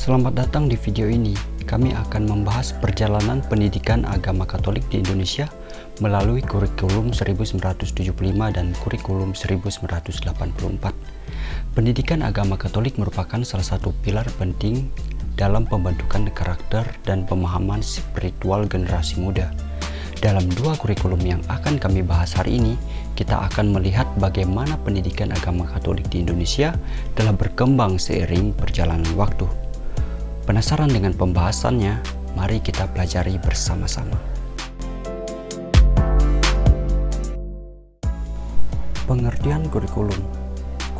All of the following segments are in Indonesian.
Selamat datang di video ini. Kami akan membahas perjalanan pendidikan agama Katolik di Indonesia melalui kurikulum 1975 dan kurikulum 1984. Pendidikan agama Katolik merupakan salah satu pilar penting dalam pembentukan karakter dan pemahaman spiritual generasi muda. Dalam dua kurikulum yang akan kami bahas hari ini, kita akan melihat bagaimana pendidikan agama Katolik di Indonesia telah berkembang seiring perjalanan waktu. Penasaran dengan pembahasannya? Mari kita pelajari bersama-sama. Pengertian kurikulum.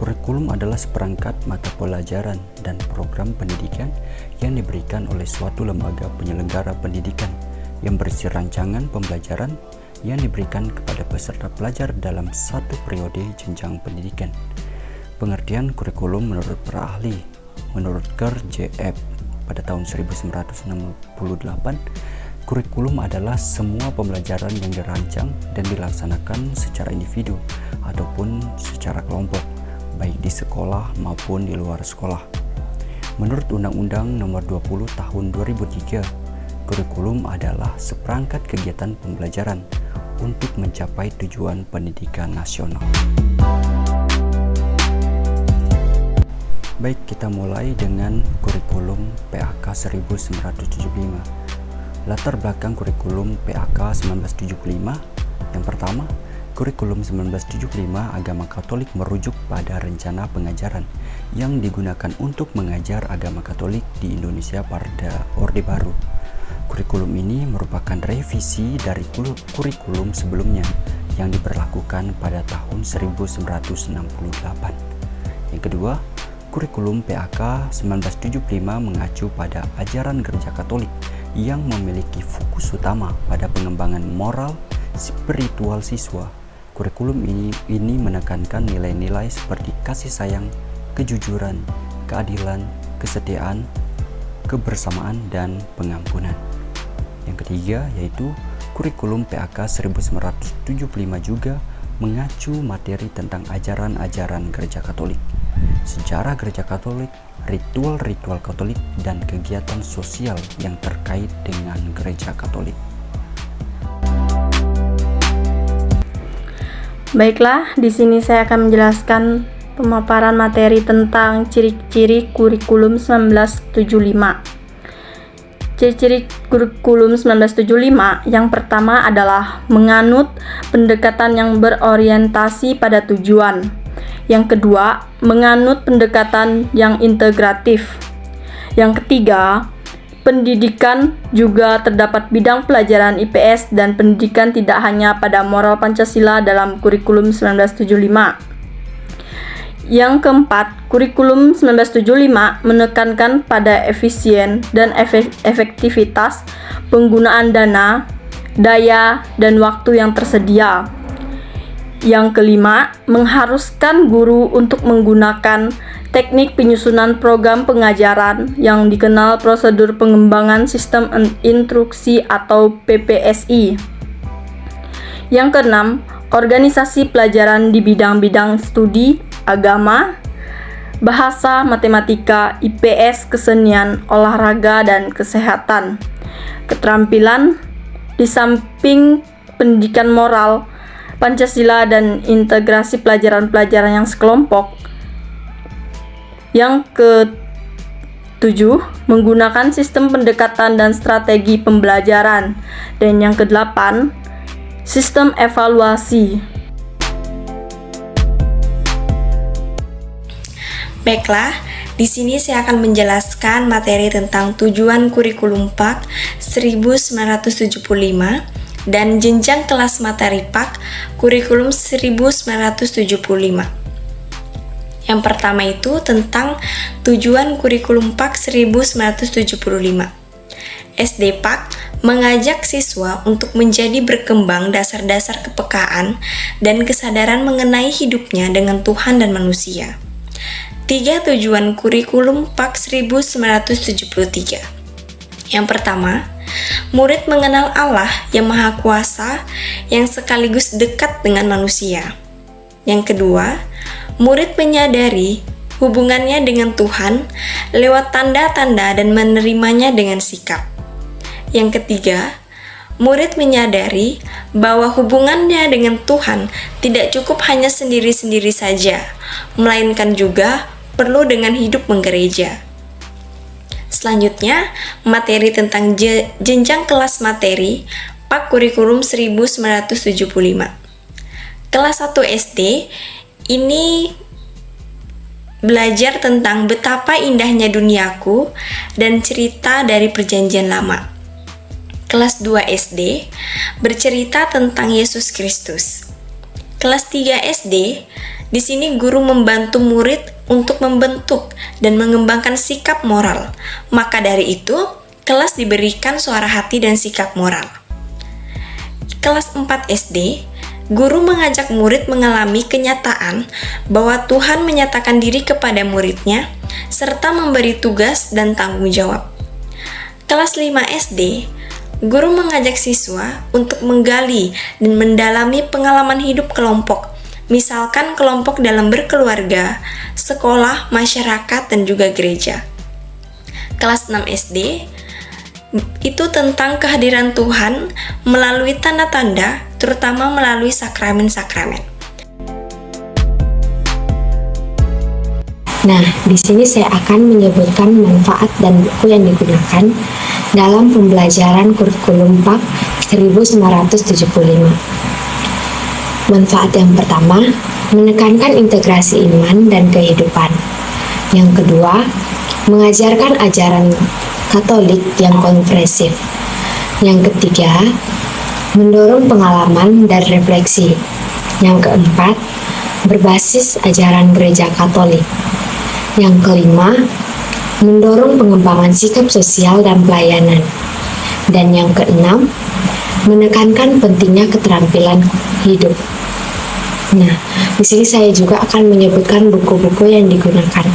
Kurikulum adalah seperangkat mata pelajaran dan program pendidikan yang diberikan oleh suatu lembaga penyelenggara pendidikan yang berisi rancangan pembelajaran yang diberikan kepada peserta pelajar dalam satu periode jenjang pendidikan. Pengertian kurikulum menurut para ahli, menurut Kerr J.F. pada tahun 1968, kurikulum adalah semua pembelajaran yang dirancang dan dilaksanakan secara individu ataupun secara kelompok, baik di sekolah maupun di luar sekolah. Menurut Undang-Undang Nomor 20 Tahun 2003, kurikulum adalah seperangkat kegiatan pembelajaran untuk mencapai tujuan pendidikan nasional. Baik, kita mulai dengan kurikulum PAK 1975. Latar belakang kurikulum PAK 1975. Yang pertama, kurikulum 1975 agama Katolik merujuk pada rencana pengajaran yang digunakan untuk mengajar agama Katolik di Indonesia pada Orde Baru. Kurikulum ini merupakan revisi dari kurikulum sebelumnya yang diberlakukan pada tahun 1968. Yang kedua, kurikulum PAK 1975 mengacu pada ajaran Gereja Katolik yang memiliki fokus utama pada pengembangan moral spiritual siswa. Kurikulum ini menekankan nilai-nilai seperti kasih sayang, kejujuran, keadilan, kesetiaan, kebersamaan, dan pengampunan. Yang ketiga yaitu kurikulum PAK 1975 juga mengacu materi tentang ajaran-ajaran Gereja Katolik, sejarah Gereja Katolik, ritual-ritual Katolik, dan kegiatan sosial yang terkait dengan Gereja Katolik. Baiklah, di sini saya akan menjelaskan pemaparan materi tentang ciri-ciri kurikulum 1975. Ciri-ciri kurikulum 1975 yang pertama adalah menganut pendekatan yang berorientasi pada tujuan. Yang kedua, menganut pendekatan yang integratif. Yang ketiga, pendidikan juga terdapat bidang pelajaran IPS dan pendidikan tidak hanya pada moral Pancasila dalam kurikulum 1975. Yang keempat, kurikulum 1975 menekankan pada efisien dan efektivitas penggunaan dana, daya, dan waktu yang tersedia. Yang kelima, mengharuskan guru untuk menggunakan teknik penyusunan program pengajaran yang dikenal prosedur pengembangan sistem instruksi atau PPSI. Yang keenam, organisasi pelajaran di bidang-bidang studi, agama, bahasa, matematika, IPS, kesenian, olahraga, dan kesehatan. Keterampilan di samping pendidikan moral, Pancasila, dan integrasi pelajaran-pelajaran yang sekelompok. Yang ketujuh, menggunakan sistem pendekatan dan strategi pembelajaran. Dan yang kedelapan, sistem evaluasi. Baiklah, di sini saya akan menjelaskan materi tentang tujuan kurikulum PAK 1975 dan jenjang kelas materi PAK kurikulum 1975. Yang pertama itu tentang tujuan kurikulum PAK 1975. SD PAK mengajak siswa untuk menjadi berkembang dasar-dasar kepekaan dan kesadaran mengenai hidupnya dengan Tuhan dan manusia. 3 tujuan kurikulum PAK 1973. Yang pertama, murid mengenal Allah yang Maha Kuasa yang sekaligus dekat dengan manusia. Yang kedua, murid menyadari hubungannya dengan Tuhan lewat tanda-tanda dan menerimanya dengan sikap. Yang ketiga, murid menyadari bahwa hubungannya dengan Tuhan tidak cukup hanya sendiri-sendiri saja, melainkan juga perlu dengan hidup menggereja. Selanjutnya, materi tentang jenjang kelas materi Pak Kurikulum 1975. Kelas 1 SD ini belajar tentang betapa indahnya duniaku dan cerita dari Perjanjian Lama. Kelas 2 SD bercerita tentang Yesus Kristus. Kelas 3 SD, di sini guru membantu murid untuk membentuk dan mengembangkan sikap moral. Maka dari itu, kelas diberikan suara hati dan sikap moral. Kelas 4 SD, guru mengajak murid mengalami kenyataan bahwa Tuhan menyatakan diri kepada muridnya serta memberi tugas dan tanggung jawab. Kelas 5 SD, guru mengajak siswa untuk menggali dan mendalami pengalaman hidup kelompok, misalkan kelompok dalam berkeluarga, sekolah, masyarakat, dan juga gereja. Kelas 6 SD itu tentang kehadiran Tuhan melalui tanda-tanda, terutama melalui sakramen-sakramen. Nah, di sini saya akan menyebutkan manfaat dan buku yang digunakan dalam pembelajaran kurikulum PAK 1975. Manfaat yang pertama, menekankan integrasi iman dan kehidupan. Yang kedua, mengajarkan ajaran Katolik yang komprehensif. Yang ketiga, mendorong pengalaman dan refleksi. Yang keempat, berbasis ajaran Gereja Katolik. Yang kelima, mendorong pengembangan sikap sosial dan pelayanan. Dan yang keenam, menekankan pentingnya keterampilan hidup. Nah, di sini saya juga akan menyebutkan buku-buku yang digunakan.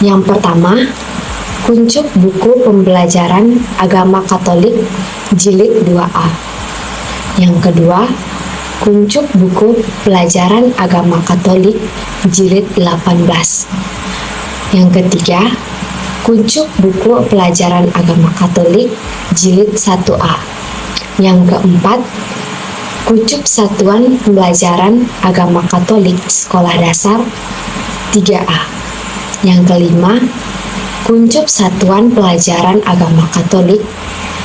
Yang pertama, Kuncup Buku Pembelajaran Agama Katolik Jilid 2A. Yang kedua, Kuncup Buku Pelajaran Agama Katolik Jilid 18. Yang ketiga, Kuncup Buku Pelajaran Agama Katolik Jilid 1A. Yang keempat, Kuncup Satuan Pembelajaran Agama Katolik Sekolah Dasar 3A. Yang kelima, Kuncup Satuan Pelajaran Agama Katolik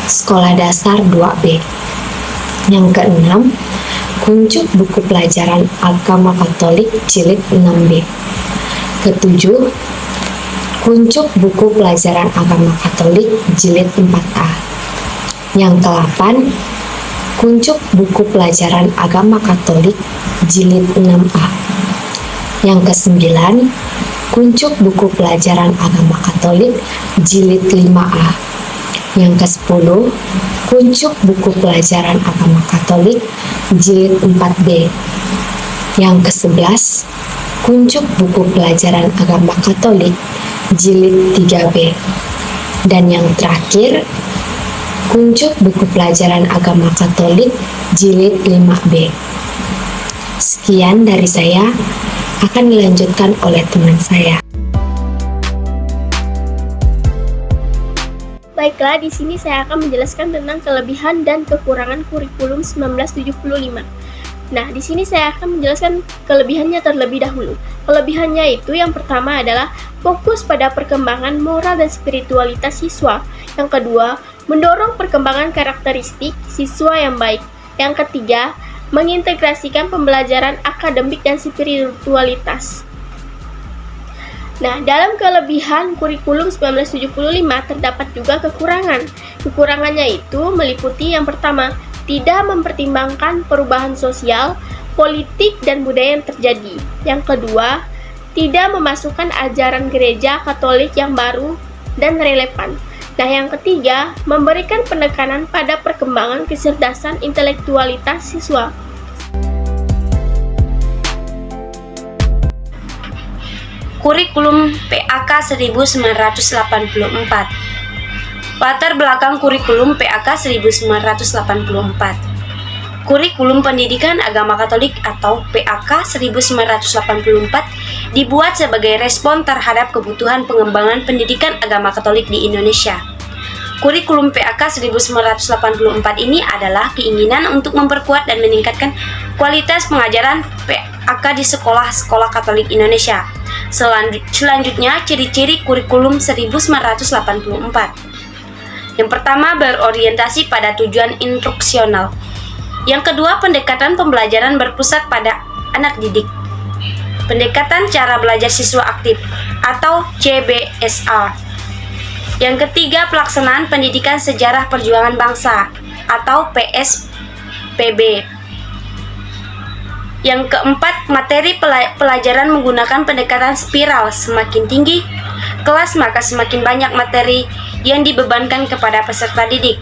Sekolah Dasar 2B. Yang keenam, Kuncup Buku Pelajaran Agama Katolik Jilid 6B. Ketujuh, Kuncup Buku Pelajaran Agama Katolik Jilid 4A. Yang ke-8, Kuncup Buku Pelajaran Agama Katolik Jilid 6A. Yang ke-9, Kuncup Buku Pelajaran Agama Katolik Jilid 5A. Yang ke-10, Kuncup Buku Pelajaran Agama Katolik Jilid 4B. Yang ke-11, Kuncup Buku Pelajaran Agama Katolik Jilid 3B. Dan yang terakhir, Kuncup Buku Pelajaran Agama Katolik Jilid 5B. Sekian dari saya, akan dilanjutkan oleh teman saya. Baiklah, di sini saya akan menjelaskan tentang kelebihan dan kekurangan kurikulum 1975. Nah, di sini saya akan menjelaskan kelebihannya terlebih dahulu. Kelebihannya itu yang pertama adalah fokus pada perkembangan moral dan spiritualitas siswa. Yang kedua, mendorong perkembangan karakteristik siswa yang baik. Yang ketiga, mengintegrasikan pembelajaran akademik dan spiritualitas. Nah, dalam kelebihan kurikulum 1975 terdapat juga kekurangan. Kekurangannya itu meliputi yang pertama, tidak mempertimbangkan perubahan sosial, politik, dan budaya yang terjadi. Yang kedua, tidak memasukkan ajaran gereja Katolik yang baru dan relevan. Nah, yang ketiga, memberikan penekanan pada perkembangan kecerdasan intelektualitas siswa. Kurikulum PAK 1984. Latar belakang kurikulum PAK 1984. Kurikulum Pendidikan Agama Katolik atau PAK 1984 dibuat sebagai respon terhadap kebutuhan pengembangan pendidikan agama Katolik di Indonesia. Kurikulum PAK 1984 ini adalah keinginan untuk memperkuat dan meningkatkan kualitas pengajaran PAK di sekolah-sekolah Katolik Indonesia. Selanjutnya, ciri-ciri kurikulum 1984. Yang pertama, berorientasi pada tujuan instruksional. Yang kedua, pendekatan pembelajaran berpusat pada anak didik. Pendekatan cara belajar siswa aktif atau CBSA. Yang ketiga, pelaksanaan pendidikan sejarah perjuangan bangsa atau PSPB. Yang keempat, materi pelajaran menggunakan pendekatan spiral. Semakin tinggi kelas, maka semakin banyak materi yang dibebankan kepada peserta didik.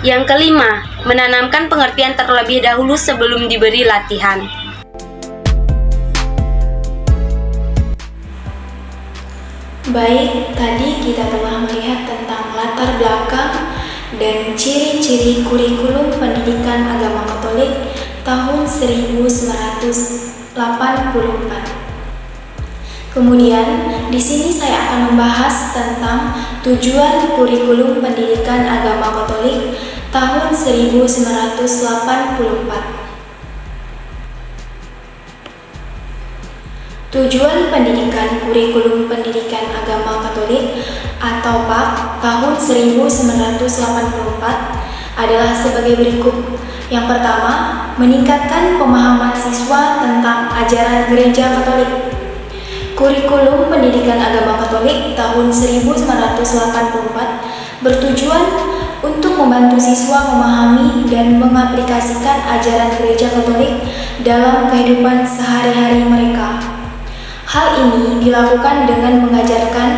Yang kelima, menanamkan pengertian terlebih dahulu sebelum diberi latihan. Baik, tadi kita telah melihat tentang latar belakang dan ciri-ciri kurikulum pendidikan agama Katolik tahun 1984. Kemudian, di sini saya akan membahas tentang tujuan kurikulum pendidikan agama Katolik tahun 1984. Tujuan pendidikan kurikulum pendidikan agama Katolik atau PAK tahun 1984 adalah sebagai berikut. Yang pertama, meningkatkan pemahaman siswa tentang ajaran Gereja Katolik. Kurikulum pendidikan agama Katolik tahun 1984 bertujuan untuk membantu siswa memahami dan mengaplikasikan ajaran Gereja Katolik dalam kehidupan sehari-hari mereka. Hal ini dilakukan dengan mengajarkan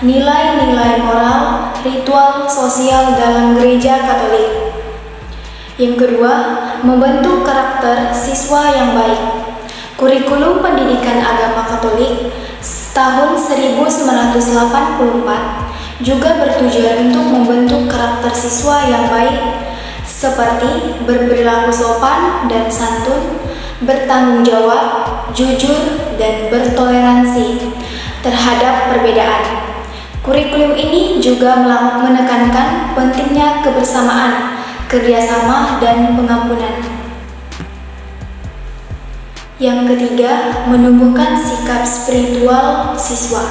nilai-nilai moral, ritual sosial dalam Gereja Katolik. Yang kedua, membentuk karakter siswa yang baik. Kurikulum pendidikan agama Katolik tahun 1984 juga bertujuan untuk membentuk karakter siswa yang baik seperti berperilaku sopan dan santun, bertanggung jawab, jujur, dan bertoleransi terhadap perbedaan. Kurikulum ini juga menekankan pentingnya kebersamaan, kerjasama, dan pengampunan. Yang ketiga, menumbuhkan sikap spiritual siswa.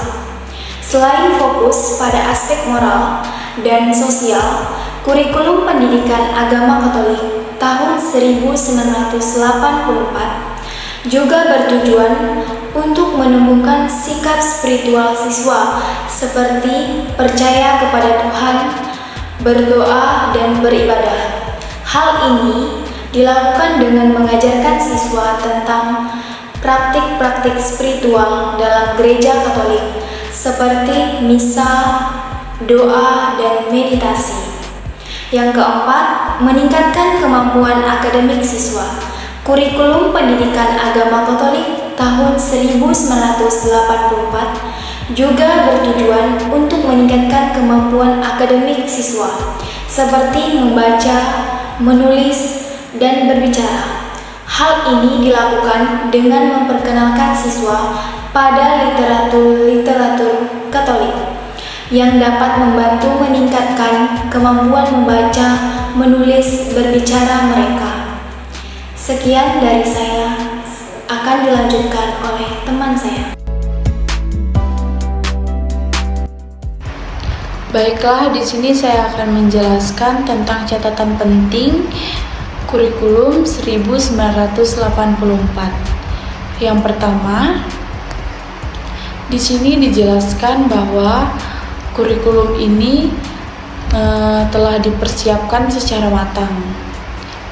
Selain fokus pada aspek moral dan sosial, kurikulum pendidikan agama Katolik tahun 1984 juga bertujuan untuk menumbuhkan sikap spiritual siswa seperti percaya kepada Tuhan, berdoa, dan beribadah. Hal ini dilakukan dengan mengajarkan siswa tentang praktik-praktik spiritual dalam Gereja Katolik seperti misa, doa, dan meditasi. Yang keempat, meningkatkan kemampuan akademik siswa. Kurikulum pendidikan agama Katolik tahun 1984 juga bertujuan untuk meningkatkan kemampuan akademik siswa seperti membaca, menulis, dan berbicara. Hal ini dilakukan dengan memperkenalkan siswa pada literatur Katolik yang dapat membantu meningkatkan kemampuan membaca, menulis, berbicara mereka. Sekian dari saya, akan dilanjutkan oleh teman saya. Baiklah, di sini saya akan menjelaskan tentang catatan penting kurikulum 1984. Yang pertama, di sini dijelaskan bahwa kurikulum ini telah dipersiapkan secara matang.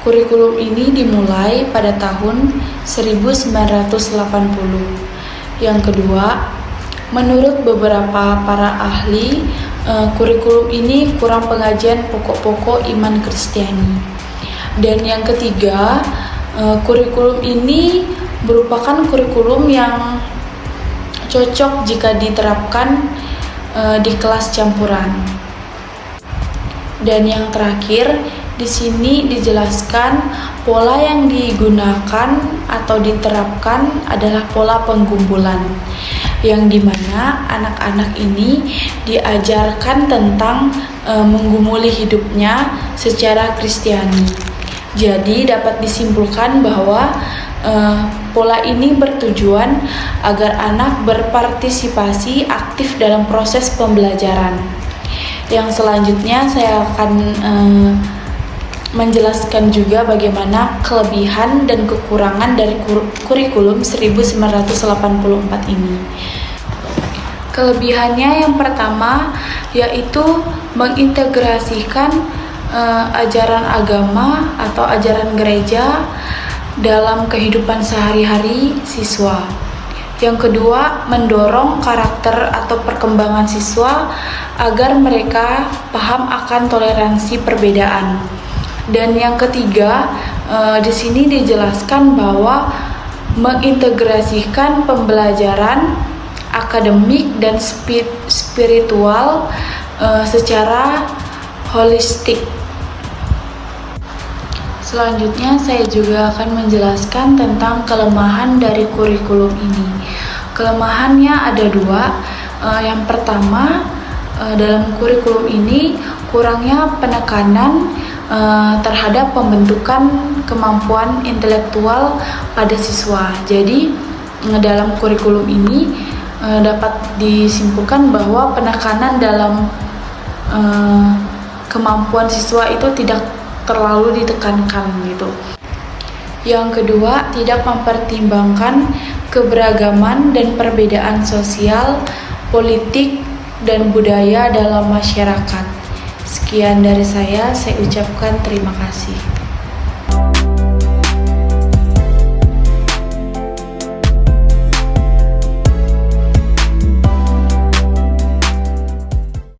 Kurikulum ini dimulai pada tahun 1980. Yang kedua, menurut beberapa para ahli, kurikulum ini kurang pengajian pokok-pokok iman Kristiani. Dan yang ketiga, kurikulum ini merupakan kurikulum yang cocok jika diterapkan di kelas campuran. Dan yang terakhir, Di sini dijelaskan pola yang digunakan atau diterapkan adalah pola penggumpulan, yang dimana anak-anak ini diajarkan tentang menggumuli hidupnya secara Kristiani. Jadi dapat disimpulkan bahwa pola ini bertujuan agar anak berpartisipasi aktif dalam proses pembelajaran. Yang selanjutnya saya akan menjelaskan juga bagaimana kelebihan dan kekurangan dari kurikulum 1984 ini. Kelebihannya yang pertama yaitu mengintegrasikan ajaran agama atau ajaran gereja dalam kehidupan sehari-hari siswa. Yang kedua, mendorong karakter atau perkembangan siswa agar mereka paham akan toleransi perbedaan. Dan yang ketiga, di sini dijelaskan bahwa mengintegrasikan pembelajaran akademik dan spiritual secara holistik. Selanjutnya saya juga akan menjelaskan tentang kelemahan dari kurikulum ini. Kelemahannya ada dua. Yang pertama, dalam kurikulum ini kurangnya penekanan terhadap pembentukan kemampuan intelektual pada siswa. Jadi dalam kurikulum ini dapat disimpulkan bahwa penekanan dalam kemampuan siswa itu tidak terlalu ditekankan gitu. Yang kedua, tidak mempertimbangkan keberagaman dan perbedaan sosial, politik, dan budaya dalam masyarakat. Sekian dari saya ucapkan terima kasih.